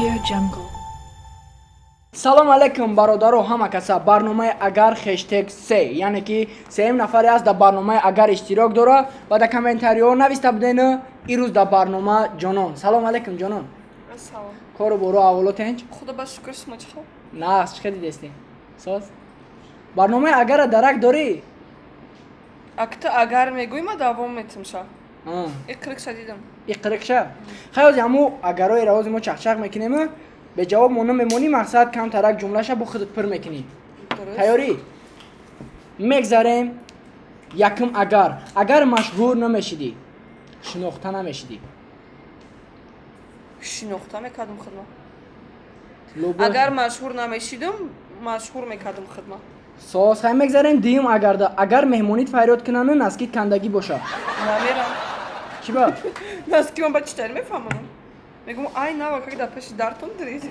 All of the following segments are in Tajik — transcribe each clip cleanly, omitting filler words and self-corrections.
Audio Jungle. салом алайкум бародаро ҳама каса. барномаи агар хэштег 3 яъне ки сеюм нафаре аст дар барномаи агар иштирок дора ва дар комментариҳо нависта будена ирӯз дар барнома ҷонон. Салом алайкум ҷонон. Салом. кору боро аввало тинч? Худо ба шукр, шумо чӣ хоб? Нағз чӣ дидестӣ? Соз? барномаи агара дарак дорӣ? Акта агар мегӯй ма давом метимша. Иқрикша дидам. иқрикша? хайози ҳаму агарои равози мо чақчақ мекунем беҷавоб мо намемонӣ мақсад камтарак ҷумлаша бо худат пир мекунӣ. тайёрӣ? мегзарем якум агар. агар машҳур намешидӣ, шинохта намешидӣ. Шинохта мекардам хидма. Лобо- Агар машҳур намешидам, машҳур мекардам хидма. соз хай мегзарем дуюм агарда. агар меҳмонит фарёд кунанд наздик кандагӣ боша. Намерам. чӣ ба? Наски ман ба чӣ тайр мефаҳмам? Мегӯм ай нава когда пеши дартон дирид.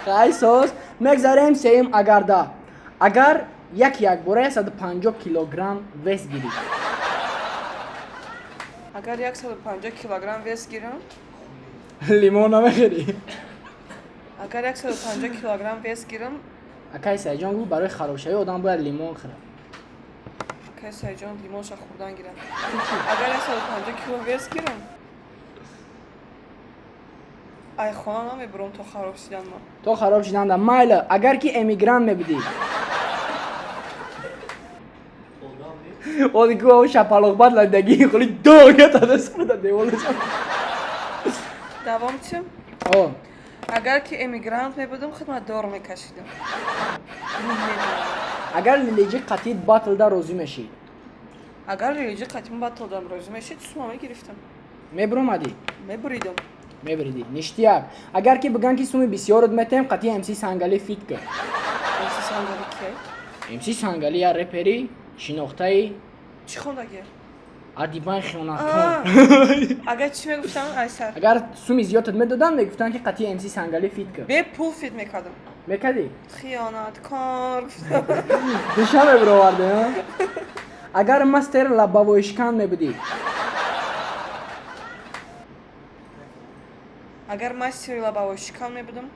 хай соз мегзарем сеюм агарда. агар як бора 150 килограмм вес гирӣ. Агар 150 килограмм вес гирам, лимон намехӯрӣ? агар 150 килограмм вес гирам, акай сайҷон гӯ барои харобшавӣ одам бояд лимон хӯрад. акай сайҷон лимонша хӯрдан гирам. Агар 150 кило вес гирам, ай хона намебурам то хароб шидан ман. то хароб шиданда майла. агар ки эмигрант мебудӣ оди ку шапалоқбат ладагии холи догатадасада деволаша. Давом чӣ? о Агар ки эмигрант мебудам, хидматдор мекашидам. агар лилиҷи қатъи батлда розӣ мешӣ, Агар релиҷи қатъи батлдам розӣ мешид, сума мегирифтам. мебуромадӣ? Мебуридам. мебиридӣ. ништияк. агар ки бигӯянд ки суми бисёрот метем қатъи МС Сангали фит кӯ. Эси сангали кие? МС Сангали я репери шинохтаи Чӣ хондагӣ? адибаи хиёнаткор. Агар чӣ мегуфтам? Ай сар. агар суми зиёдат медоданд мегуфтанд ки қатъи МС Сангали фит кӯ. Бе пул фит мекардам. мекардӣ? Хиёнаткор гуфтам. душа мебуроварде. агар мастер лабавоишкан мебудӣ, Агар мастери лабавой шикан мебудам,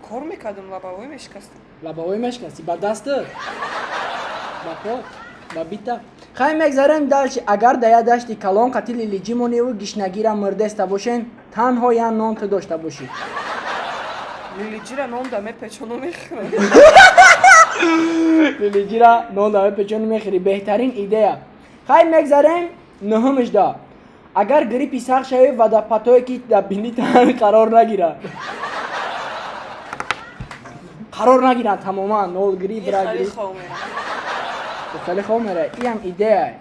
кор мекардам, лабавой мешикастам. лабавои мешкасӣ ба дастат, ба по, ба бита. хай мегзарем далчи. агар дая дашти калон қатъи лилиҷи моневу гишнагира мирдеста бошен, танҳо як нонта дошта бошӣ. Лилиҷира ном да мепечону мехӯрам. лилиҷира нон да мепечони мехӯрӣ. беҳтарин идея. хай мегзарем нуҳумишда. агар гриппи сахт шавӣ ва дар патое ки дар бини тан қарор нагирад. қарор нагирад тамоман. нол грипп ра Хали грипп. хов мерам. хали хоб мера. иам идея.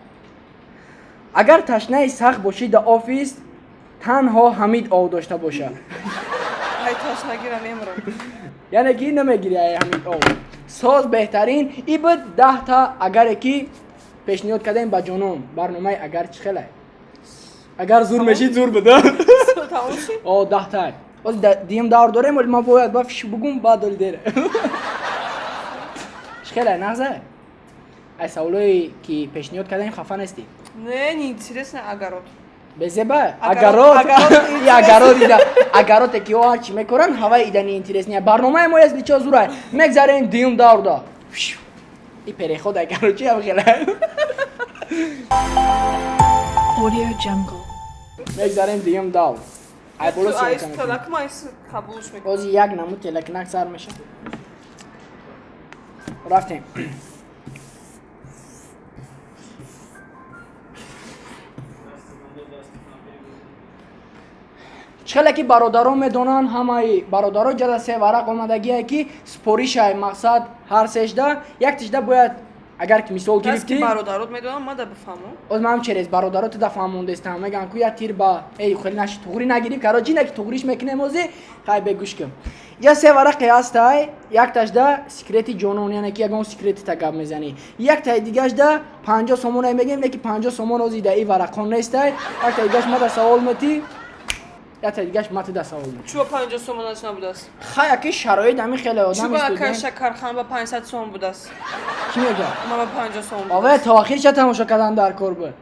агар ташнаи сахт бошӣ дар офис, танҳо ҳамид ов дошта боша. Ай ташнагира мемурам. яъне ки намегири ҳамид ов. соз беҳтарин. и буд 10 та агаре ки пешниҳод кардем ба ҷонон. барномаи агар чӣ хеле? агар зур мешид зур буда. Тамом шид? о 10 та. оз дим давр дорем вали ман бояд ба фиш бугум баъд доли дере. чӣ хеле нағза? ай саволое ки пешниҳод кардем хафа нестӣ? Не, не интересно агарот. безеба Агарот, агарот агарот, и агарот ида агароте ки о чӣ мекунанд ҳаваи идани интересния. барномаи мо ес бичо зурай. мегзарем дуюм даврда. и переход агарот чи ам хеле. Audio Jungle. мегзарем дуюм давр. ай боло Ай сиёкам. талакма айс қабулш мекунам. ози як намуд телакнак сар меша. рафтем. чӣ хеле ки бародарон медонанд, ҳамаи бародаро ҷада се варақ омадагие ки споришай мақсад ҳар сешда як тижда бояд агар ки мисол Даст ки гирифтӣ бародарот медонам, мада бифаҳмам. оз ман через бародароти да фаҳмондестам меган ку як тир ба эй хеле наши туғри нагирӣ каро ҷина ки туғриш мекунем ози хай бегӯш кун. я се варақе ҳастай як тажда секрети ҷонон яъне ки ягон секрети та гап мезанӣ. як таи дигашда 50 сомонай мегем леки 50 сомон ози да и варақон нестай. як таи дигаш мада савол метӣ як таи дигаш мати да савол метӣ. Чӯба 50 сомонаш набудааст? хай аки шароит ҳами хеле одам Чӯба акай студент шакархан ба 500 сом будааст? чӣ мега? Ман ба 50 сом ове то охир ча тамошо кардан дар кор буд.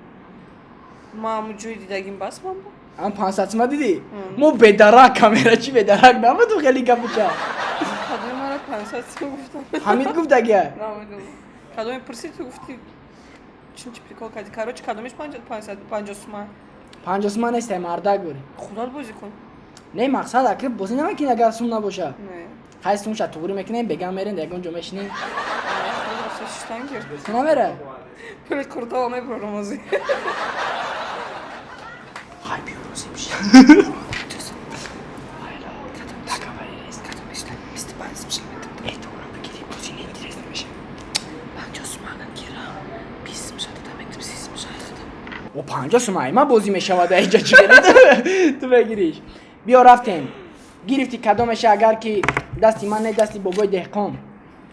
ман ҳамун ҷои дидагим бас ман бо. ам 500 ма дидӣ мо бедарак камера чи бедарак намуду хеле гапуча кадоми мара 500 сум гуфтам ҳамид гуфт агар намедонам кадоми пурсӣ ту гуфти чун чи прикол кардӣ короче кадомиш 550 сума 50 сума нестай мардак бори худот бозӣ кун не мақсад акли бозӣ намекунӣ агар сум набоша не қайс сум ша туғри мекунем бегам мерем ягон ҷо мешинем штан гир ту намера пули курдова мебурам озӣ ҳай биёрозим ша о 50 сума ай ман бозӣ мешавад айҷа чӣ ту бегириш биё рафтем гирифти кадомеша агар ки дасти ман не дасти бобои деҳқон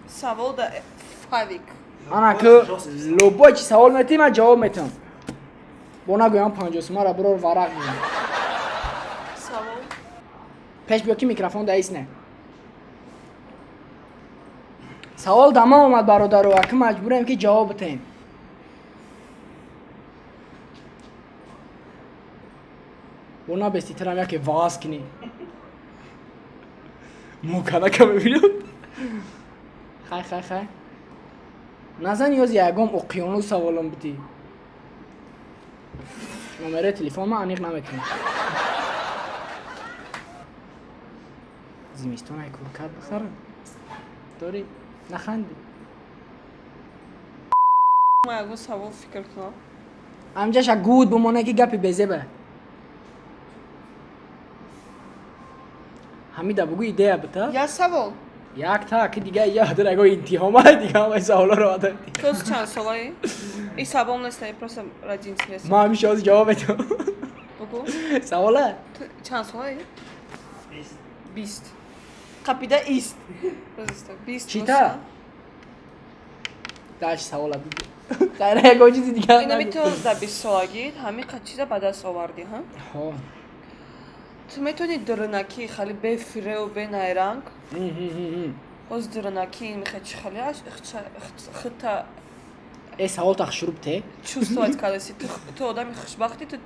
савол да фавик ана ки лобой чи савол метӣ ман ҷавоб метам бо нагӯям 50 сумаро бирор варақ бизан савол пеш биё ки микрофон да истне савол да ман омад бародаро аки маҷбурем ки ҷавоб битем бо набеститарам яке ваз кини муканака мебинам хай назан ёзи ягом уқёнус саволам битӣ номераи телефон ман аниқ наметунам зимистон ай куркат бихарам дори наханди ман ягон савол фикр кунам амҷаша гуд бумоне ки гапи безеба ҳамида бугӯ идея бита я савол як та ки дига ядар аго интиҳома дига ҳамаи саволаро адар ту чанд солаи и савол нестай просто ради интерес ман ҳамиша ҳозир ҷавоб медиҳам бугу савола ту чанд солаи 20 қапида ист 20 чита даш савола биди хайра ягон чизи дига инами ту дар 20 солагӣ ҳамин қад чиза ба даст овардӣ ҳа ҳо ту метавонӣ дурнакӣ хали бефирев бенайранг боз дурнакӣ мехай чи хали хита э савол так шуруп те чувствовать кадаси ту одами хушбахти ту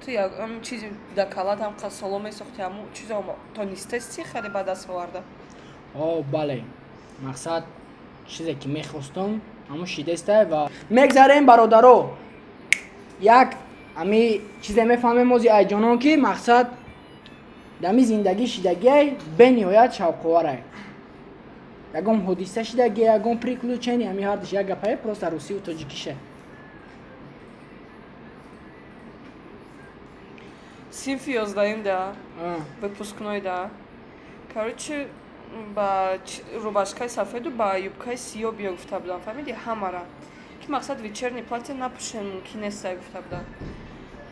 чизи дакалат ҳам қа соло месохти ҳамун чизо тонистасти хали ба даст оварда о бале мақсад чизе ки мехостам ҳамун шидестай ва мегзарем бародаро як ами чизе мефаҳмем мози айҷонон ки мақсад дами зиндагӣ шидагиай бениҳоят шавқоварай ягон ҳодиса шидаги ягон приключени ами ҳардиш як гапае просто русию тоҷикиша синфи 11 да выпускной да короче ба рубашкаи сафеду ба юбкаи сиёҳ биё гуфта будам фаҳмиди ҳамара ки мақсад вечерни платье напӯшем мумкин нестай гуфта будам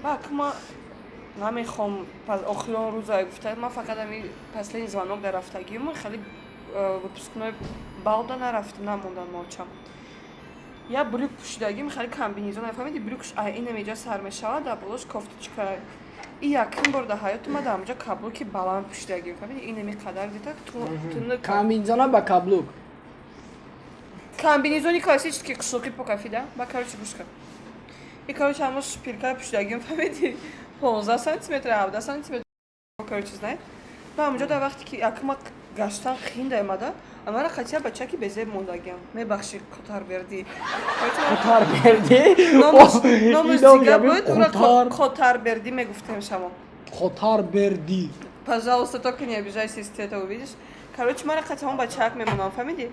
ва ки ма намехом охирон рӯза гуфта ман фақат ами последний звонок дар рафтагиюм хали выпускной балда нарафтем намондан мочам я брюк пӯшидагим хали комбинезон фаҳмиди брюкш инамеҷа сар мешавад дар болош кофточка и якин бор дар ҳаёти ма дар онҷа каблуки баланд пӯшидагим фаҳмиди инами қадар дита комбинезона ба каблук комбинезони классический қишлоқи покафида ба короче гӯшка и короче ҳамон шпилкаи пӯшидагим фаҳмиди 15 сантиметр 17 сантиметр короче знай ба онҷа дар вақте ки якма гаштан хин даомада амара хатия бачаки безеб мондагиам мебахши котарберди номаш дига буд котарберди мегуфтем шамо котарберди пожалуйста только не обижайся если ты это увидишь короче мара хатия он бачак мемонам фаҳмиди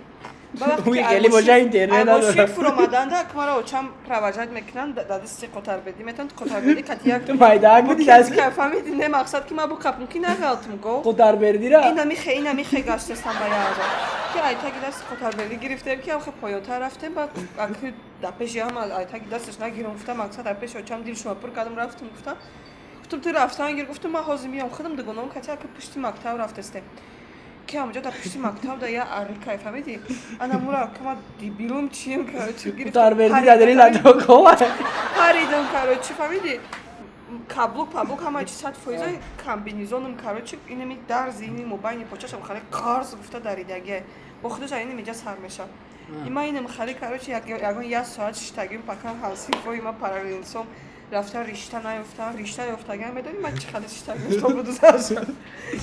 аймоши фуромаданда акмара очам провожать мекунанд дадисти котарберди метавонад котарберди катияфаҳмиди не мақсад ки ма бу каплуки нагалтим го котарбердира инамихе гаштастам ба язо ки айтаги дасти котарберди гирифтем ки ахе поёнтар рафтем ба аки дар пеши ҳама айтаги дасташ нагирам гуфтам мақсад дар пеши очам дилшума пур кардам рафтам гуфтам ту рафтан гир гуфтам ман ҳозир миём худам дугоном катия ки пушти мактаб рафтастем ки амҷо дар пушти мактаб да я арикай фаҳмиди ана мура кама дебилум чием короче котарберди дадери ладокова паридам короче фаҳмиди каблук паблук ҳамаи чи 100% комбинезоном короче инами дарзи ини мобайни почашам хали қарз гуфта даридагия бо худаш инамиҷа сар мешав има инам хали короче ягон 1 соат шиштагим пакан ҳамсинфои ма параллелинсом رفتن ریشتن نیفتن ریشتن افتاگم بدونی من چی خاله ریشتگی تو буду зашел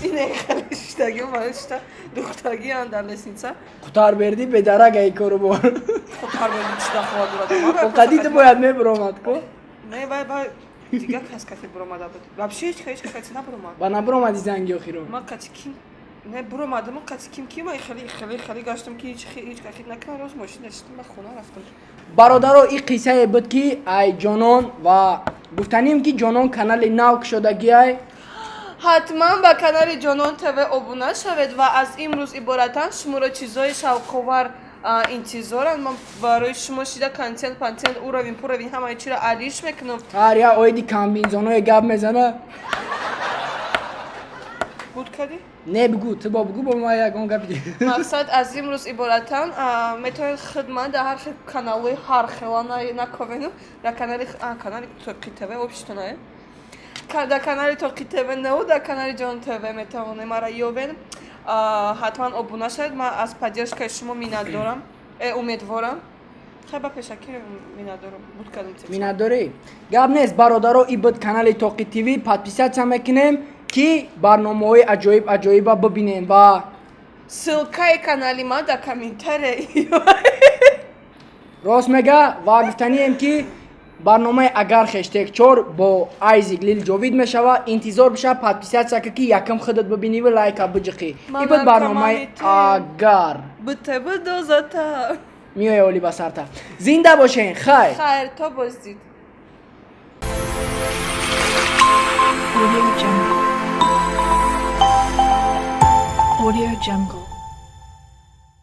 اینه خاله ریشتگی مالشتا دختگی андar лестница Кутар берди бедарак ай кору бор. خطر بدی چی دخواه دورد Оқадид бояд мебуромад ко. نه бай دیگه کس کسی برومده بود вообще هیچ کسی نبرومد Ба набуромади занги охиро. من کسی کیم نه برومدم کسی کیم من خیلی گشتم که هیچ کسی نکنم روز ماشین نشستم به خونه رفتم бародаро ин қиссае буд ки ай ҷонон ва гуфтанем ки ҷонон канали нав кушодагӣ ай حتما با کانال جانان تв обуна шавед ва аз имрӯз иборатан шуморо чизои шавқовар интизоранд ман барои шумо шида контент уровень пуровень ҳамаи чиро ариш мекунам ҳар я оиди камбинзоное гап мезана буд кади не бигӯ ту бо бигӯ бо ма ягон гапи мақсад аз имрӯз иборатан метавонед хидмат дар ҳар хел каналҳои ҳар хела наковену дар канали тоқи тв общитонае дар канали тоқи тв наву дар канали ҷон тв метавонед мара ёбед ҳатман обуна шавед ман аз поддержкаи шумо миннатдорам умедворам хеле ба пешакӣ миннатдорам буд кардам минатдорӣ гап нест бародаро ин буд канали тоқи тв подписатсия мекунем ки барномаҳои аҷоиба бибинем ва ссилкаи канали ман дар комментария рост мега ва гуфтанием ки барномаи агар хештег 4 бо айзик лил ҷовид мешава интизор биша подписатсия ки якам худат бибиниву лайка биҷиқӣ ин буд барномаи агар бтб дозата миёе оли ба сарта зинда бошен хайр хайр то боздид Audio Jungle.